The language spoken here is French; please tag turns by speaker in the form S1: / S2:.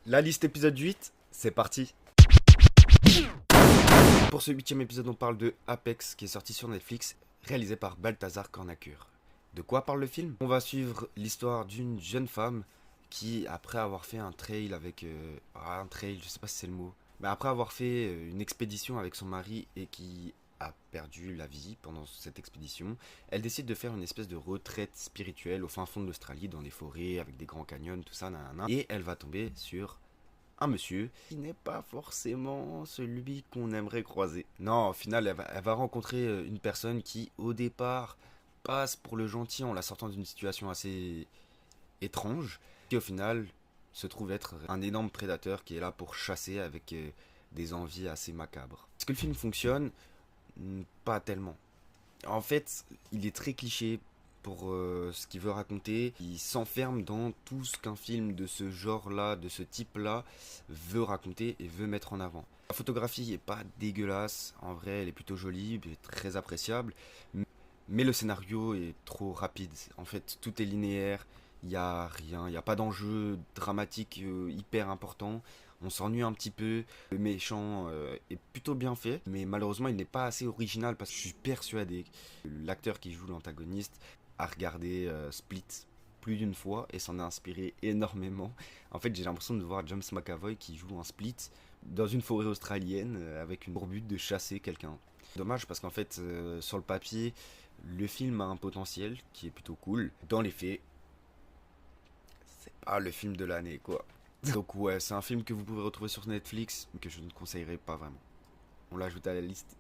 S1: La liste épisode 8, c'est parti. Pour ce 8ème épisode, on parle de Apex, qui est sorti sur Netflix, réalisé par Balthazar Kornacur. De quoi parle le film? On va suivre l'histoire d'une jeune femme qui, après avoir fait un trail avec... un trail, je sais pas si c'est le mot, mais après avoir fait une expédition avec son mari et qui a perdu la vie pendant cette expédition, elle décide de faire une espèce de retraite spirituelle au fin fond de l'Australie, dans les forêts, avec des grands canyons, tout ça, nanana. Et elle va tomber sur un monsieur qui n'est pas forcément celui qu'on aimerait croiser. Non, au final, elle va rencontrer une personne qui, au départ, passe pour le gentil en la sortant d'une situation assez étrange, qui au final se trouve être un énorme prédateur qui est là pour chasser avec des envies assez macabres. Est-ce que le film fonctionne? Pas tellement. En fait, il est très cliché pour ce qu'il veut raconter. Il s'enferme dans tout ce qu'un film de ce genre-là, de ce type-là, veut raconter et veut mettre en avant. La photographie est pas dégueulasse, en vrai elle est plutôt jolie, et très appréciable, mais le scénario est trop rapide. En fait, tout est linéaire, il n'y a rien, il n'y a pas d'enjeu dramatique hyper important. On s'ennuie un petit peu. Le méchant est plutôt bien fait, mais malheureusement, il n'est pas assez original parce que je suis persuadé que l'acteur qui joue l'antagoniste a regardé Split plus d'une fois et s'en a inspiré énormément. En fait, j'ai l'impression de voir James McAvoy qui joue un Split dans une forêt australienne avec pour but de chasser quelqu'un. Dommage parce qu'en fait, sur le papier, le film a un potentiel qui est plutôt cool. Dans les faits, c'est pas le film de l'année, quoi. Donc ouais, c'est un film que vous pouvez retrouver sur Netflix, mais que je ne conseillerais pas vraiment. On l'ajoute à la liste.